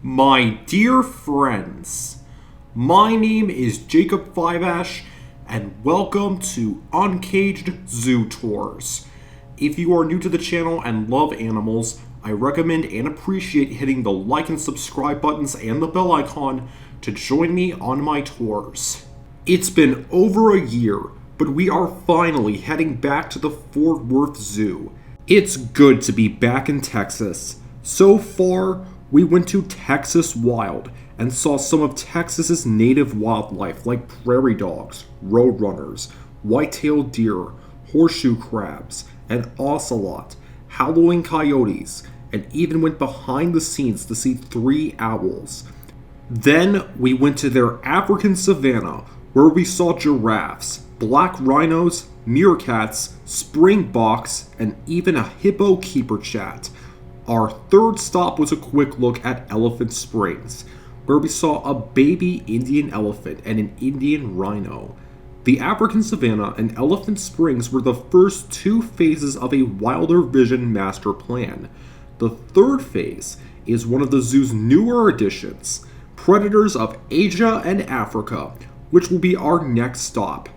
My dear friends, my name is Jacob Fiveash, and welcome to Uncaged Zoo Tours. If you are new to the channel and love animals, I recommend and appreciate hitting the like and subscribe buttons and the bell icon to join me on my tours. It's been over a year, but we are finally heading back to the Fort Worth Zoo. It's good to be back in Texas. So far, we went to Texas Wild and saw some of Texas's native wildlife like prairie dogs, roadrunners, white-tailed deer, horseshoe crabs, an ocelot, howling coyotes, and even went behind the scenes to see 3 owls. Then we went to their African savanna where we saw giraffes, black rhinos, meerkats, springboks, and even a hippo keeper chat. Our third stop was a quick look at Elephant Springs, where we saw a baby Indian elephant and an Indian rhino. The African savanna and Elephant Springs were the first 2 phases of a Wilder Vision master plan. The third phase is one of the zoo's newer additions, Predators of Asia and Africa, which will be our next stop.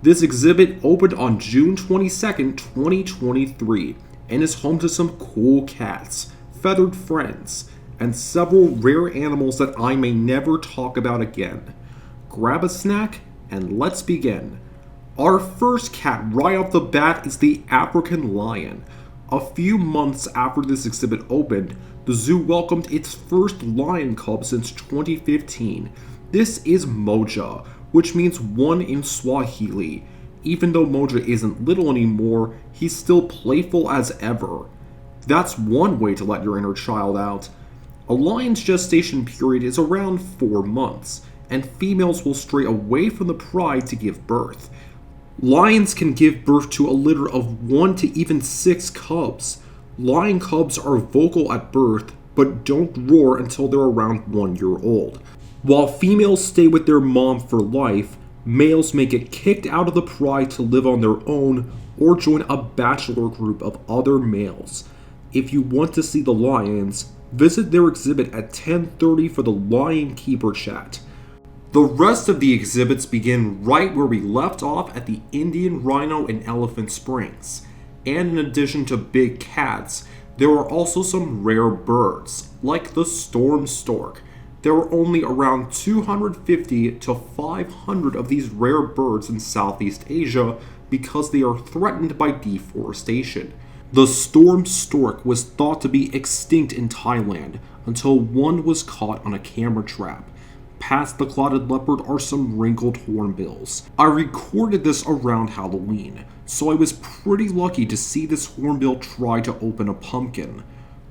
This exhibit opened on June 22nd, 2023, and is home to some cool cats, feathered friends, and several rare animals that I may never talk about again. Grab a snack, and let's begin. Our first cat right off the bat is the African lion. A few months after this exhibit opened, the zoo welcomed its first lion cub since 2015. This is Moja, which means one in Swahili. Even though Moja isn't little anymore, he's still playful as ever. That's one way to let your inner child out. A lion's gestation period is around 4 months, and females will stray away from the pride to give birth. Lions can give birth to a litter of 1 to even 6 cubs. Lion cubs are vocal at birth, but don't roar until they're around 1 year old. While females stay with their mom for life, males may get kicked out of the pride to live on their own or join a bachelor group of other males. If you want to see the lions, visit their exhibit at 10:30 for the Lion Keeper chat. The rest of the exhibits begin right where we left off at the Indian rhino in Elephant Springs. And in addition to big cats, there are also some rare birds, like the stork. There are only around 250 to 500 of these rare birds in Southeast Asia because they are threatened by deforestation. The stork was thought to be extinct in Thailand until one was caught on a camera trap. Past the clotted leopard are some wrinkled hornbills. I recorded this around Halloween, so I was pretty lucky to see this hornbill try to open a pumpkin.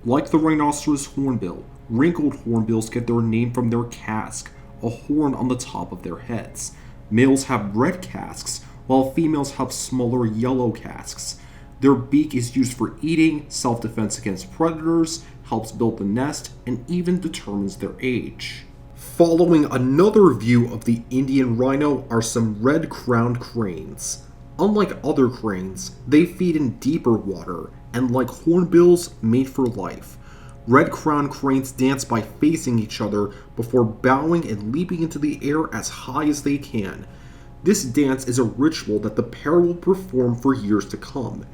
Like the rhinoceros hornbill, wrinkled hornbills get their name from their casque, a horn on the top of their heads. Males have red casques, while females have smaller yellow casques. Their beak is used for eating, self-defense against predators, helps build the nest, and even determines their age. Following another view of the Indian rhino are some red-crowned cranes. Unlike other cranes, they feed in deeper water, and like hornbills, mate for life. Red-crowned cranes dance by facing each other before bowing and leaping into the air as high as they can. This dance is a ritual that the pair will perform for years to come.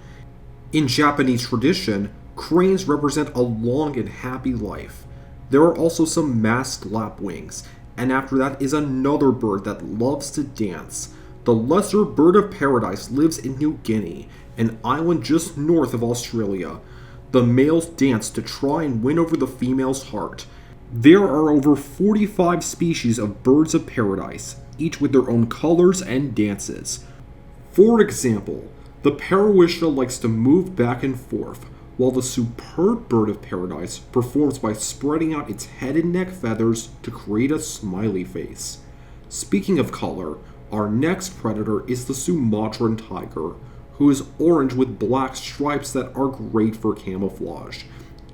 In Japanese tradition, cranes represent a long and happy life. There are also some masked lapwings, and after that is another bird that loves to dance. The lesser bird of paradise lives in New Guinea, an island just north of Australia. The males dance to try and win over the female's heart. There are over 45 species of birds of paradise, each with their own colors and dances. For example, the Parawisha likes to move back and forth, while the superb bird of paradise performs by spreading out its head and neck feathers to create a smiley face. Speaking of color, our next predator is the Sumatran tiger, who is orange with black stripes that are great for camouflage.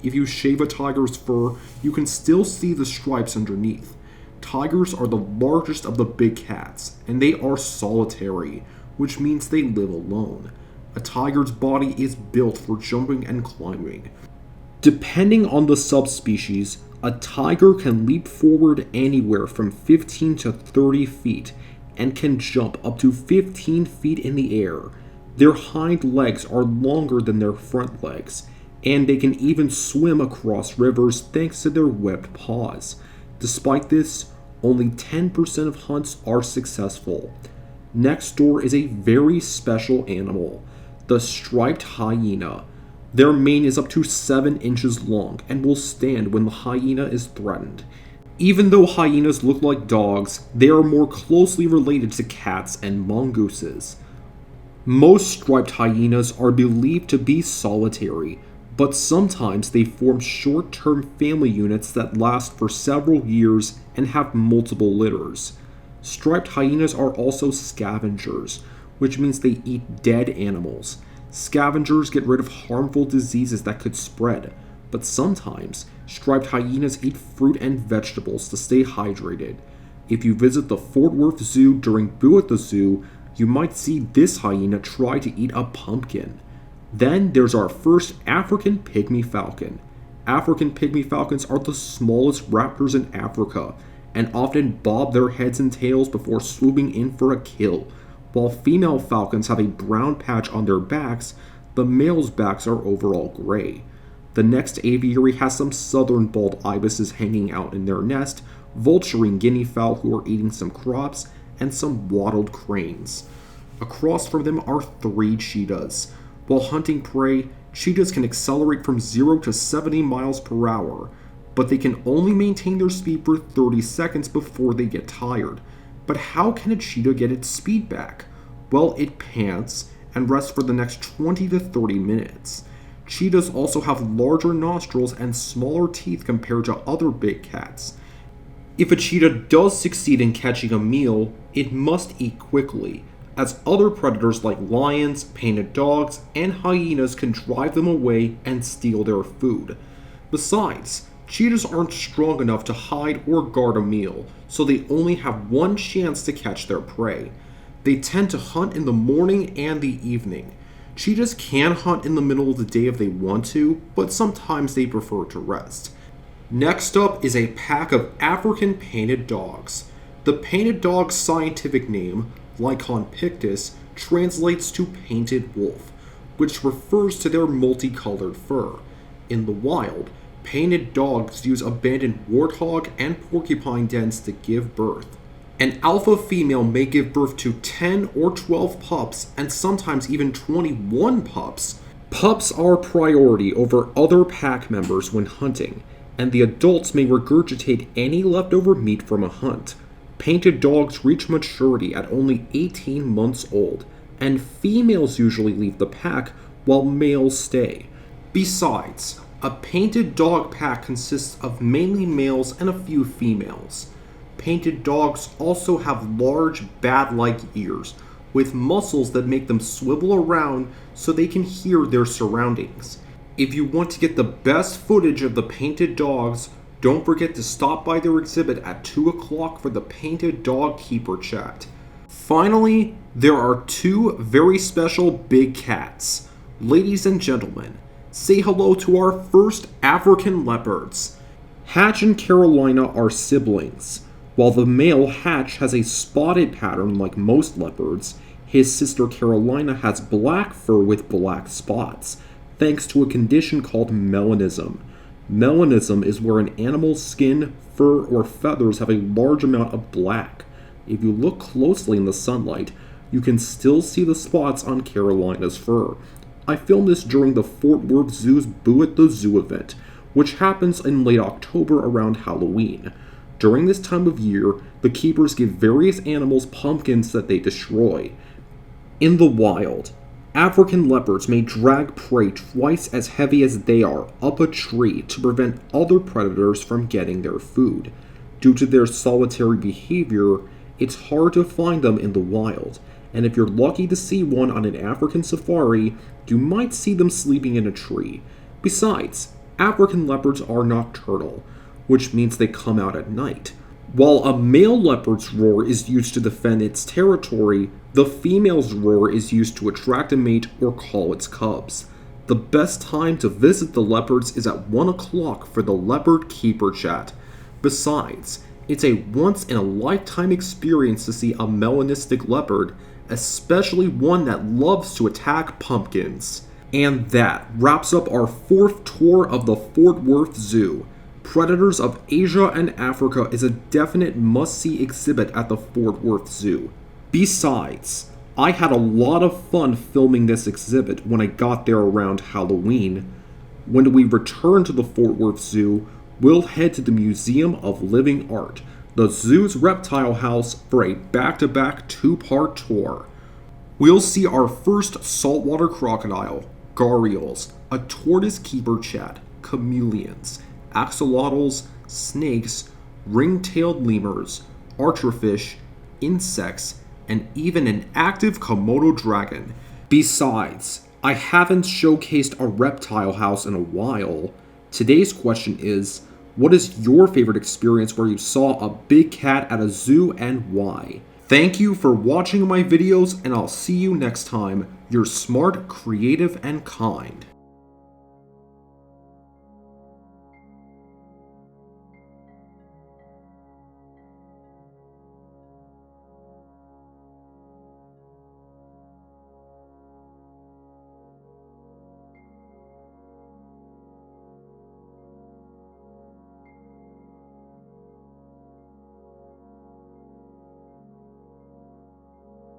If you shave a tiger's fur, you can still see the stripes underneath. Tigers are the largest of the big cats, and they are solitary, which means they live alone. A tiger's body is built for jumping and climbing. Depending on the subspecies, A tiger can leap forward anywhere from 15 to 30 feet and can jump up to 15 feet in the air. Their hind legs are longer than their front legs, and they can even swim across rivers thanks to their webbed paws. Despite this, only 10% of hunts are successful. Next door is a very special animal, the striped hyena. Their mane is up to 7 inches long and will stand when the hyena is threatened. Even though hyenas look like dogs, they are more closely related to cats and mongooses. Most striped hyenas are believed to be solitary, but sometimes they form short-term family units that last for several years and have multiple litters. Striped hyenas are also scavengers, which means they eat dead animals. Scavengers get rid of harmful diseases that could spread, but sometimes striped hyenas eat fruit and vegetables to stay hydrated. If you visit the Fort Worth Zoo during Boo at the Zoo, you might see this hyena try to eat a pumpkin. Then there's our first African pygmy falcon. African pygmy falcons are the smallest raptors in Africa and often bob their heads and tails before swooping in for a kill. While female falcons have a brown patch on their backs, the males' backs are overall gray. The next aviary has some southern bald ibises hanging out in their nest, vulturing guinea fowl who are eating some crops, and some wattled cranes. Across from them are 3 cheetahs. While hunting prey, cheetahs can accelerate from 0 to 70 miles per hour, but they can only maintain their speed for 30 seconds before they get tired. But how can a cheetah get its speed back? Well, it pants and rests for the next 20 to 30 minutes. Cheetahs also have larger nostrils and smaller teeth compared to other big cats. If a cheetah does succeed in catching a meal, it must eat quickly, as other predators like lions, painted dogs, and hyenas can drive them away and steal their food. Besides, cheetahs aren't strong enough to hide or guard a meal, so they only have one chance to catch their prey. They tend to hunt in the morning and the evening. Cheetahs can hunt in the middle of the day if they want to, but sometimes they prefer to rest. Next up is a pack of African painted dogs. The painted dog's scientific name, Lycaon pictus, translates to painted wolf, which refers to their multicolored fur. In the wild, painted dogs use abandoned warthog and porcupine dens to give birth. An alpha female may give birth to 10 or 12 pups, and sometimes even 21 pups. Pups are priority over other pack members when hunting, and the adults may regurgitate any leftover meat from a hunt. Painted dogs reach maturity at only 18 months old, and females usually leave the pack while males stay. Besides, a painted dog pack consists of mainly males and a few females. Painted dogs also have large bat-like ears, with muscles that make them swivel around so they can hear their surroundings. If you want to get the best footage of the painted dogs, don't forget to stop by their exhibit at 2 o'clock for the Painted Dog Keeper Chat. Finally, there are 2 very special big cats. Ladies and gentlemen, say hello to our first African leopards. Hatch and Carolina are siblings. While the male Hatch has a spotted pattern like most leopards, his sister Carolina has black fur with black spots, thanks to a condition called melanism. Melanism is where an animal's skin, fur, or feathers have a large amount of black. If you look closely in the sunlight, you can still see the spots on Carolina's fur. I filmed this during the Fort Worth Zoo's Boo at the Zoo event, which happens in late October around Halloween. During this time of year, the keepers give various animals pumpkins that they destroy. In the wild, African leopards may drag prey twice as heavy as they are up a tree to prevent other predators from getting their food. Due to their solitary behavior, it's hard to find them in the wild, and if you're lucky to see one on an African safari, you might see them sleeping in a tree. Besides, African leopards are nocturnal, which means they come out at night. While a male leopard's roar is used to defend its territory, the female's roar is used to attract a mate or call its cubs. The best time to visit the leopards is at 1 o'clock for the leopard keeper chat. Besides, it's a once-in-a-lifetime experience to see a melanistic leopard, especially one that loves to attack pumpkins. And that wraps up our 4th tour of the Fort Worth Zoo. Predators of Asia and Africa is a definite must-see exhibit at the Fort Worth Zoo. Besides, I had a lot of fun filming this exhibit when I got there around Halloween. When we return to the Fort Worth Zoo, we'll head to the Museum of Living Art, the zoo's reptile house, for a back-to-back 2-part tour. We'll see our first saltwater crocodile, gharials, a tortoise keeper chat, chameleons, axolotls, snakes, ring-tailed lemurs, archerfish, insects, and even an active Komodo dragon. Besides, I haven't showcased a reptile house in a while. Today's question is, what is your favorite experience where you saw a big cat at a zoo and why? Thank you for watching my videos, and I'll see you next time. You're smart, creative, and kind.